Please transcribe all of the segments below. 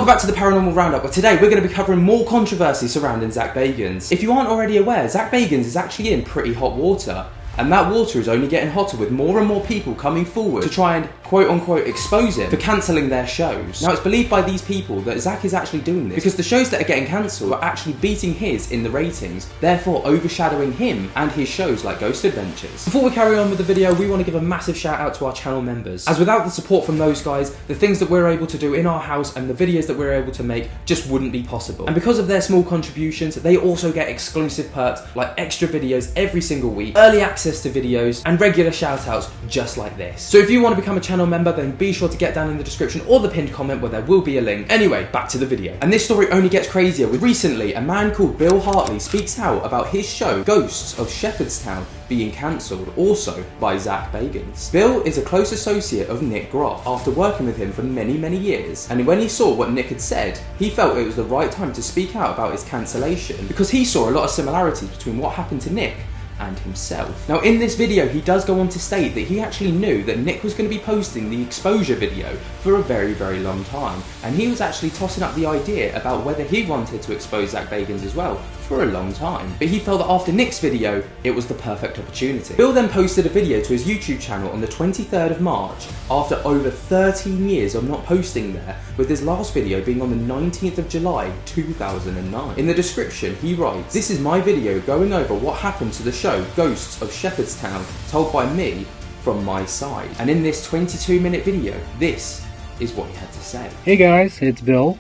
welcome back to the Paranormal Roundup, where today we're going to be covering more controversy surrounding Zak Bagans. If you aren't already aware, Zak Bagans is actually in pretty hot water. And that water is only getting hotter with more and more people coming forward to try and quote-unquote expose him for cancelling their shows. Now, it's believed by these people that Zak is actually doing this because the shows that are getting cancelled are actually beating his in the ratings, therefore overshadowing him and his shows like Ghost Adventures. Before we carry on with the video, we want to give a massive shout out to our channel members, as without the support from those guys, the things that we're able to do in our house and the videos that we're able to make just wouldn't be possible. And because of their small contributions, they also get exclusive perks like extra videos every single week, early access to videos, and regular shout-outs just like this. So if you want to become a channel member, then be sure to get down in the description or the pinned comment where there will be a link. Anyway, back to the video. And this story only gets crazier with recently a man called Bill Hartley speaks out about his show Ghosts of Shepherdstown being cancelled, also by Zak Bagans. Bill is a close associate of Nick Groff after working with him for many years, and when he saw what Nick had said, he felt it was the right time to speak out about his cancellation because he saw a lot of similarities between what happened to Nick and himself. Now, in this video, he does go on to state that he actually knew that Nick was going to be posting the exposure video for a very long time, and he was actually tossing up the idea about whether he wanted to expose Zak Bagans as well for a long time. But he felt that after Nick's video, it was the perfect opportunity. Bill then posted a video to his YouTube channel on the 23rd of March after over 13 years of not posting there, with his last video being on the 19th of July 2009. In the description, he writes, "This is my video going over what happened to the show Ghosts of Shepherdstown, told by me from my side." And in this 22-minute video, this is what he had to say. Hey guys, it's Bill,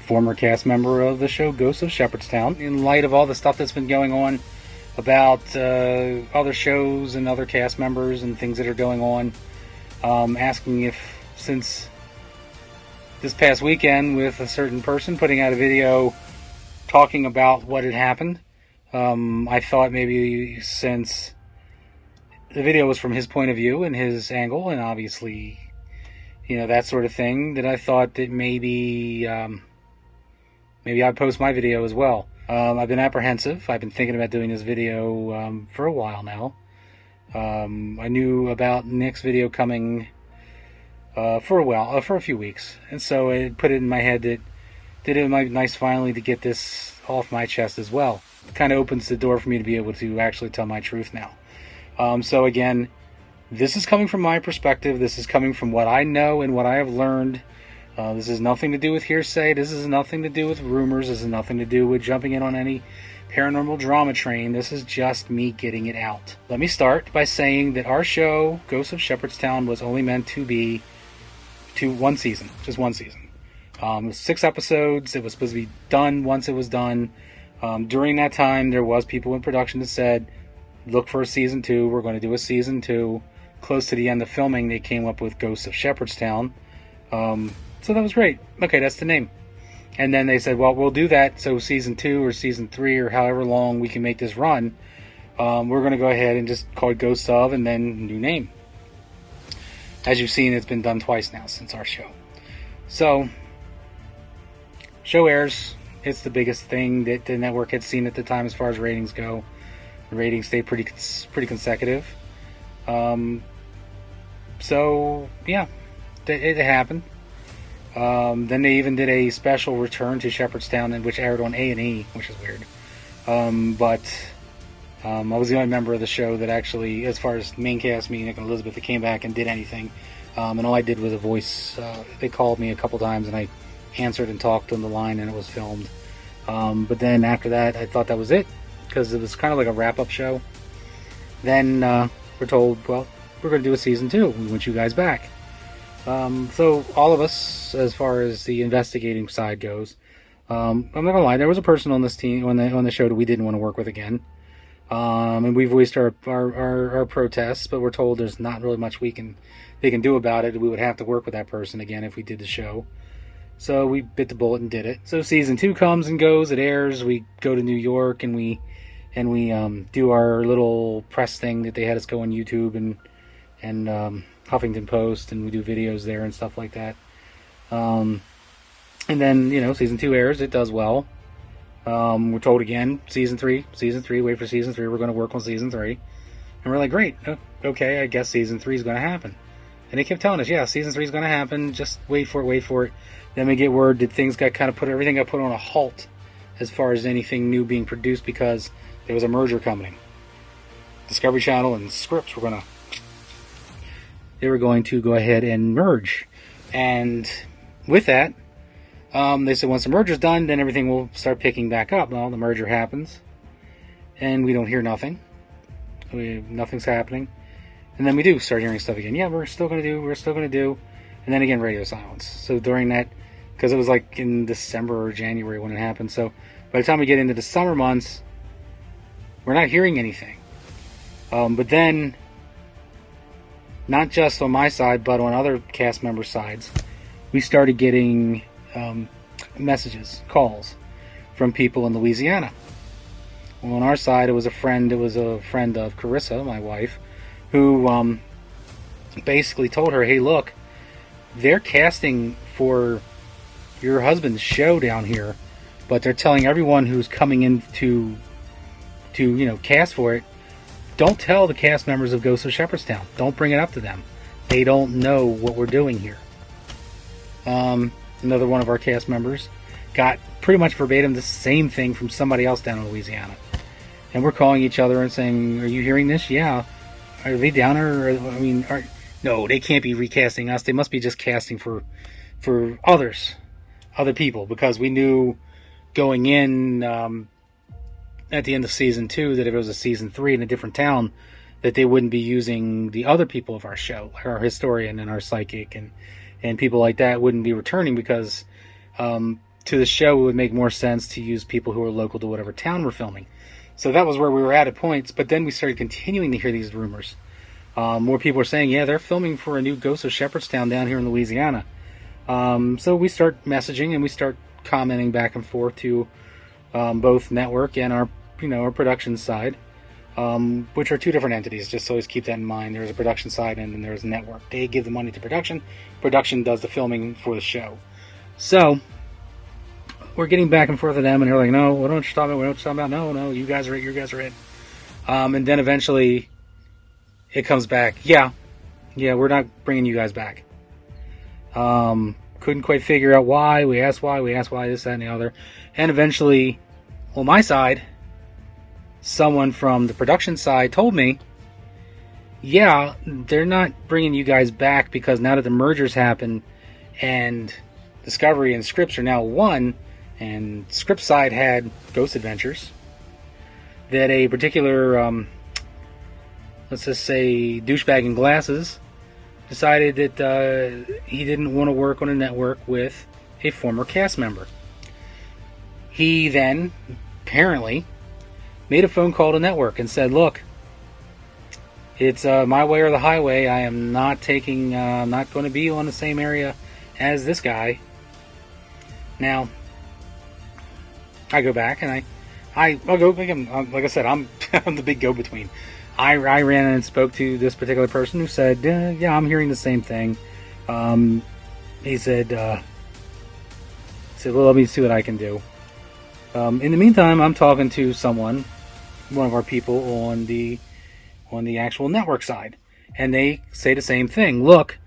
former cast member of the show Ghosts of Shepherdstown. In light of all the stuff that's been going on about other shows and other cast members and things that are going on, asking if, since this past weekend with a certain person putting out a video talking about what had happened, I thought maybe since the video was from his point of view and his angle, and obviously, you know, that sort of thing, that I thought that maybe I'd post my video as well. I've been apprehensive. I've been thinking about doing this video for a while now. I knew about Nick's video coming for a while, for a few weeks, and so it put it in my head that it might be nice finally to get this off my chest as well. It kind of opens the door for me to be able to actually tell my truth now. So again, this is coming from my perspective. This is coming from what I know and what I have learned. This has nothing to do with hearsay. This has nothing to do with rumors. This has nothing to do with jumping in on any paranormal drama train. This is just me getting it out. Let me start by saying that our show, Ghosts of Shepherdstown, was only meant to be one season. Just one season. It was 6 episodes. It was supposed to be done once it was done. During that time, there was people in production that said, look for a season 2. We're going to do a season 2. Close to the end of filming, they came up with Ghosts of Shepherdstown. So that was great. Okay, that's the name. And then they said, well, we'll do that. So season 2 or season 3 or however long we can make this run, we're going to go ahead and just call it Ghosts of, and then new name. As you've seen, it's been done twice now since our show. So, show airs. It's the biggest thing that the network had seen at the time as far as ratings go. The ratings stayed pretty consecutive. So, yeah, it happened. Then they even did a special return to Shepherdstown, which aired on A&E, which is weird. But I was the only member of the show that actually, as far as main cast, me, Nick and Elizabeth, that came back and did anything. And all I did was a voice. They called me a couple times, and I answered and talked on the line, and it was filmed. But then after that, I thought that was it, because it was kind of like a wrap-up show. Then we're told, well, we're going to do a season 2. We want you guys back. So all of us, as far as the investigating side goes, I'm not gonna lie, there was a person on this team on the show that we didn't want to work with again. And we voiced our protests, but we're told there's not really much they can do about it. We would have to work with that person again if we did the show. So we bit the bullet and did it. So season 2 comes and goes. It airs. We go to New York and we do our little press thing that they had us go on YouTube and Huffington Post, and we do videos there and stuff like that. And then, you know, season 2 airs. It does well. We're told again, season 3, wait for season 3. We're going to work on season 3. And we're like, great. Okay, I guess season 3 is going to happen. And they kept telling us, yeah, season 3 is going to happen. Just wait for it. Then we get word that things got kind of everything got put on a halt as far as anything new being produced because there was a merger coming. Discovery Channel and Scripps were going to go ahead and merge. And with that, they said once the merger's done, then everything will start picking back up. Well, the merger happens, and we don't hear nothing. Nothing's happening. And then we do start hearing stuff again. Yeah, we're still going to do. And then again, radio silence. So during that, because it was like in December or January when it happened. So by the time we get into the summer months, we're not hearing anything. But then, not just on my side, but on other cast members' sides, we started getting messages, calls from people in Louisiana. Well, on our side, it was a friend of Carissa, my wife, who basically told her, hey, look, they're casting for your husband's show down here, but they're telling everyone who's coming in to cast for it, don't tell the cast members of Ghosts of Shepherdstown. Don't bring it up to them. They don't know what we're doing here. Another one of our cast members got pretty much verbatim the same thing from somebody else down in Louisiana. And we're calling each other and saying, are you hearing this? Yeah. Are they down there? No, they can't be recasting us. They must be just casting for other people, because we knew going in at the end of season 2 that if it was a season 3 in a different town, that they wouldn't be using the other people of our show, like our historian and our psychic and people like that wouldn't be returning, because to the show it would make more sense to use people who are local to whatever town we're filming. So that was where we were at points, but then we started continuing to hear these rumors. More people are saying, yeah, they're filming for a new Ghost of Shepherdstown down here in Louisiana. So we start messaging and we start commenting back and forth to both network and our production side, which are two different entities. Just always keep that in mind. There's a production side and then there's a network. They give the money to production. Production does the filming for the show. So we're getting back and forth with them, and they're like, no, what don't you talking about? No, you guys are it. And then eventually it comes back. Yeah, we're not bringing you guys back. Couldn't quite figure out why. We asked why, this, that, and the other. And eventually, on my side, someone from the production side told me, yeah, they're not bringing you guys back because now that the mergers happen and Discovery and Scripps are now one, and Scripps side had Ghost Adventures, that a particular, let's just say, douchebag in glasses decided that he didn't want to work on a network with a former cast member. He then, apparently, made a phone call to network and said, look, it's my way or the highway. I am not not going to be on the same area as this guy. Now, I go back and I'll go, like I said, I'm the big go-between. I ran and spoke to this particular person who said, yeah, I'm hearing the same thing. He said, well, let me see what I can do. In the meantime, I'm talking to one of our people on the actual network side, and they say the same thing. Look,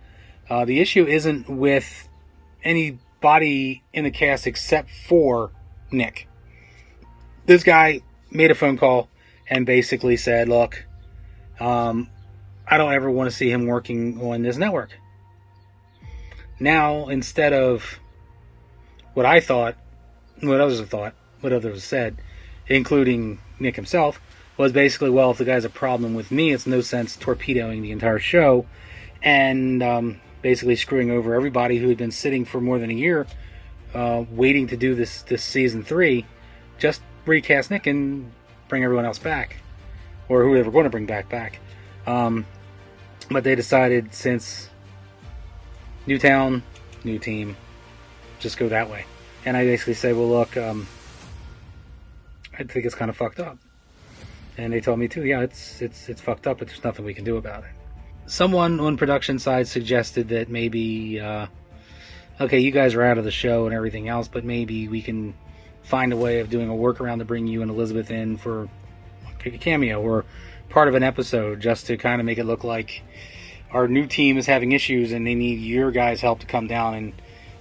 the issue isn't with anybody in the cast except for Nick. This guy made a phone call and basically said, look, I don't ever want to see him working on this network. Now, instead of what I thought, what others have thought, what others have said, including Nick himself, was basically, well, if the guy's a problem with me, it's no sense torpedoing the entire show and basically screwing over everybody who had been sitting for more than a year waiting to do this season 3. Just recast Nick and bring everyone else back, or who they were going to bring back. But they decided, since new town, new team, just go that way. And I basically said, well, look, I think it's kind of fucked up. And they told me too, yeah, it's fucked up, but there's nothing we can do about it. Someone on production side suggested that maybe, okay, you guys are out of the show and everything else, but maybe we can find a way of doing a workaround to bring you and Elizabeth in for a cameo or part of an episode, just to kind of make it look like our new team is having issues and they need your guys' help to come down and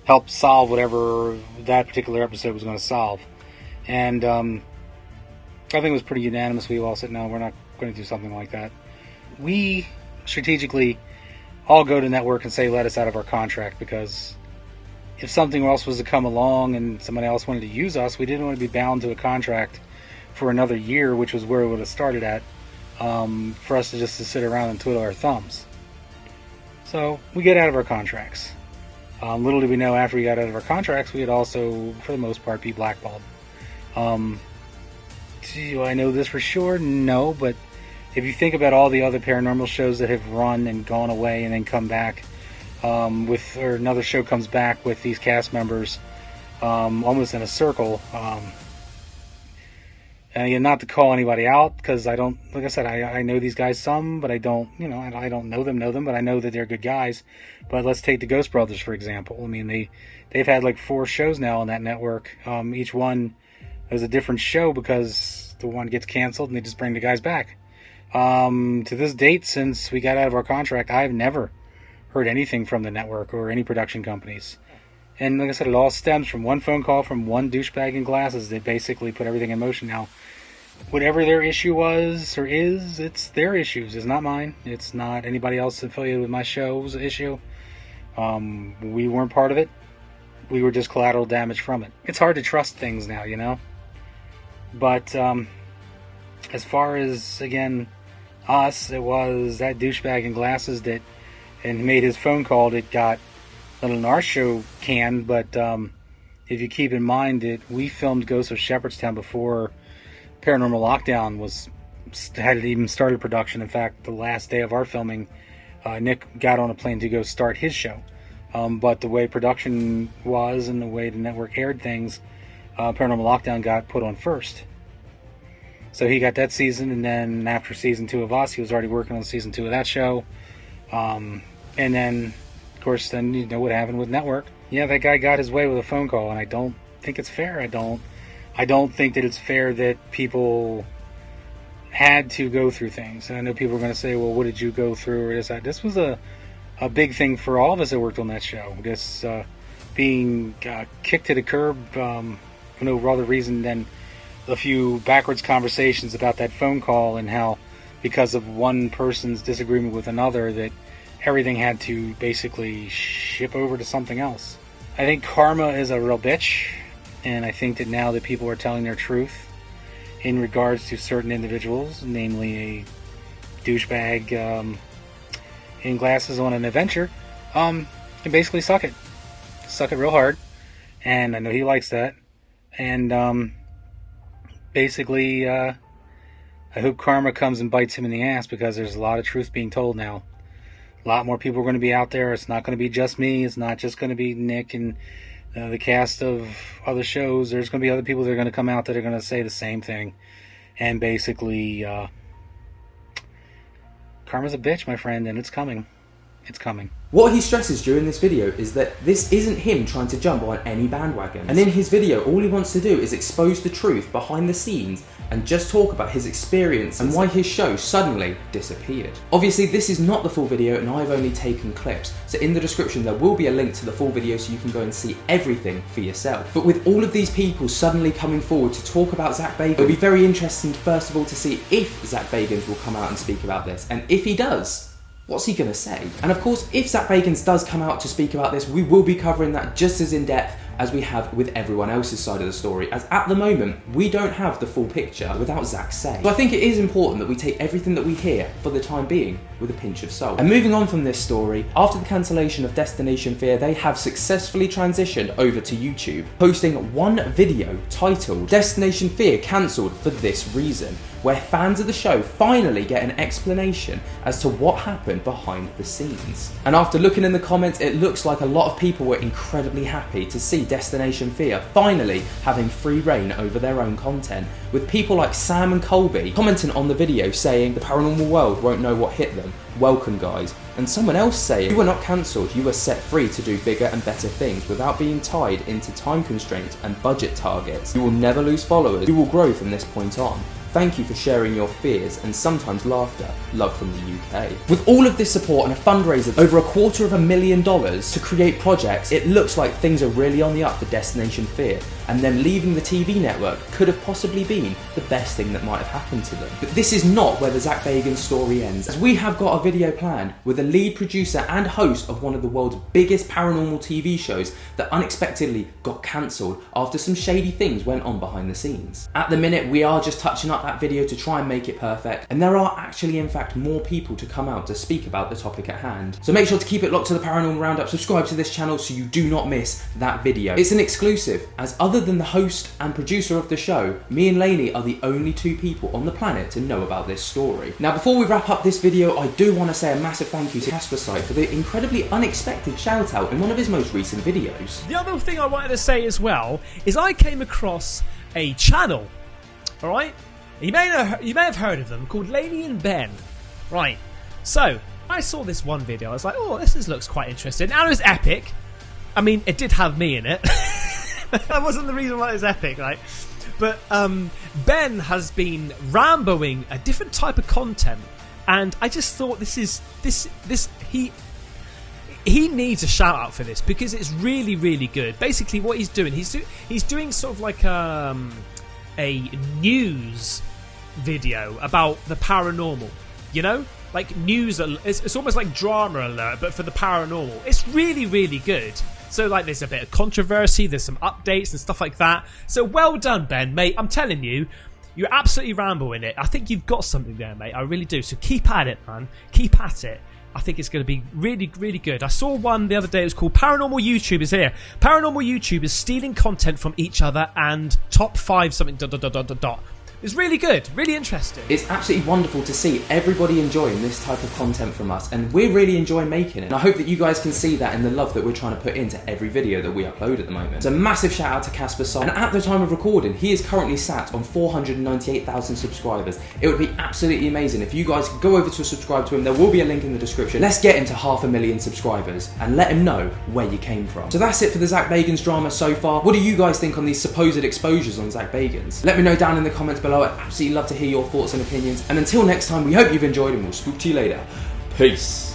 help solve whatever that particular episode was going to solve. And I think it was pretty unanimous. We all said, no, we're not going to do something like that. We strategically all go to network and say, let us out of our contract, because if something else was to come along and somebody else wanted to use us, we didn't want to be bound to a contract for another year, which was where it would have started at, for us to just to sit around and twiddle our thumbs. So we get out of our contracts. Little did we know, after we got out of our contracts, we had also, for the most part, be blackballed. Do I know this for sure? No, but if you think about all the other paranormal shows that have run and gone away and then come back, or another show comes back with these cast members, almost in a circle. And again, not to call anybody out, because I don't, like I said, I know these guys some, but I don't, I don't know them, but I know that they're good guys. But let's take the Ghost Brothers, for example. I mean, they've had like 4 shows now on that network. Each one is a different show, because the one gets canceled and they just bring the guys back. To this date, since we got out of our contract, I've never heard anything from the network or any production companies. And like I said, it all stems from one phone call from one douchebag in glasses that basically put everything in motion. Now, whatever their issue was or is, it's their issues. It's not mine. It's not anybody else affiliated with my show's issue. We weren't part of it. We were just collateral damage from it. It's hard to trust things now, But as far as, again, us, it was that douchebag in glasses that and made his phone call that got our show canned. But if you keep in mind that we filmed Ghosts of Shepherdstown before Paranormal Lockdown hadn't even started production. In fact, the last day of our filming, Nick got on a plane to go start his show. But the way production was and the way the network aired things, Paranormal Lockdown got put on first. So he got that season, and then after season 2 of us, he was already working on season 2 of that show. And then, of course, then you know what happened with network. Yeah, that guy got his way with a phone call, and I don't think it's fair. I don't think that it's fair that people had to go through things. And I know people are going to say, well, what did you go through, or this, that. This was a big thing for all of us that worked on that show. This being kicked to the curb for no other reason than a few backwards conversations about that phone call, and how because of one person's disagreement with another that everything had to basically ship over to something else. I think karma is a real bitch, and I think that now that people are telling their truth in regards to certain individuals, namely a douchebag in glasses on an adventure, can basically suck it real hard, and I know he likes that. And basically I hope karma comes and bites him in the ass, because there's a lot of truth being told now. A lot more people are going to be out there. It's not going to be just me. It's not just going to be Nick and the cast of other shows. There's going to be other people that are going to come out that are going to say the same thing. And basically, karma's a bitch, my friend, and it's coming. It's coming. What he stresses during this video is that this isn't him trying to jump on any bandwagon. And in his video, all he wants to do is expose the truth behind the scenes and just talk about his experience and why his show suddenly disappeared. Obviously, this is not the full video, and I've only taken clips. So in the description, there will be a link to the full video so you can go and see everything for yourself. But with all of these people suddenly coming forward to talk about Zak Bagans, it'll be very interesting, first of all, to see if Zak Bagans will come out and speak about this. And if he does, what's he going to say? And of course, if Zak Bagans does come out to speak about this, we will be covering that just as in depth as we have with everyone else's side of the story, as at the moment, we don't have the full picture without Zak's say. So I think it is important that we take everything that we hear, for the time being, with a pinch of salt. And moving on from this story, after the cancellation of Destination Fear, they have successfully transitioned over to YouTube, posting one video titled Destination Fear Cancelled for This Reason, where fans of the show finally get an explanation as to what happened behind the scenes. And after looking in the comments, it looks like a lot of people were incredibly happy to see Destination Fear finally having free reign over their own content, with people like Sam and Colby commenting on the video saying the paranormal world won't know what hit them, welcome guys, and someone else saying you were not cancelled, you were set free to do bigger and better things without being tied into time constraints and budget targets. You will never lose followers, you will grow from this point on. Thank you for sharing your fears and sometimes laughter. Love from the UK. With all of this support and a fundraiser of over $250,000 to create projects, it looks like things are really on the up for Destination Fear, and them leaving the TV network could have possibly been the best thing that might have happened to them. But this is not where the Zak Bagans story ends, as we have got a video planned with the lead producer and host of one of the world's biggest paranormal TV shows that unexpectedly got cancelled after some shady things went on behind the scenes. At the minute, we are just touching up that video to try and make it perfect, and there are actually in fact more people to come out to speak about the topic at hand. So make sure to keep it locked to the Paranormal Roundup, subscribe to this channel so you do not miss that video. It's an exclusive, as other than the host and producer of the show, me and Lainey are the only two people on the planet to know about this story. Now before we wrap up this video, I do want to say a massive thank you to Casper Site for the incredibly unexpected shout out in one of his most recent videos. The other thing I wanted to say as well is I came across a channel, alright? You may have heard of them, called Lainey and Ben. Right, so I saw this one video, I was like, oh, this looks quite interesting, and it was epic. I mean, it did have me in it. That wasn't the reason why it was epic, right? But Ben has been Ramboing a different type of content, and I just thought he needs a shout out for this because it's really, really good. Basically, what he's doing, he's doing sort of like a news video about the paranormal. You know, like news. It's almost like drama alert, but for the paranormal. It's really, really good. So like there's a bit of controversy, there's some updates and stuff like that. So well done, Ben, mate. I'm telling you, you're absolutely rambling it. I think you've got something there, mate. I really do. So keep at it, man. Keep at it. I think it's going to be really, really good. I saw one the other day. It was called Paranormal YouTubers here. Paranormal YouTubers stealing content from each other and top 5 something ... It's really good, really interesting. It's absolutely wonderful to see everybody enjoying this type of content from us, and we're really enjoying making it. And I hope that you guys can see that in the love that we're trying to put into every video that we upload at the moment. So massive shout out to Casper Sol, and at the time of recording, he is currently sat on 498,000 subscribers. It would be absolutely amazing if you guys could go over to subscribe to him. There will be a link in the description. Let's get him to 500,000 subscribers and let him know where you came from. So that's it for the Zak Bagans drama so far. What do you guys think on these supposed exposures on Zak Bagans? Let me know down in the comments below. I'd absolutely love to hear your thoughts and opinions. And until next time, we hope you've enjoyed, and we'll speak to you later. Peace.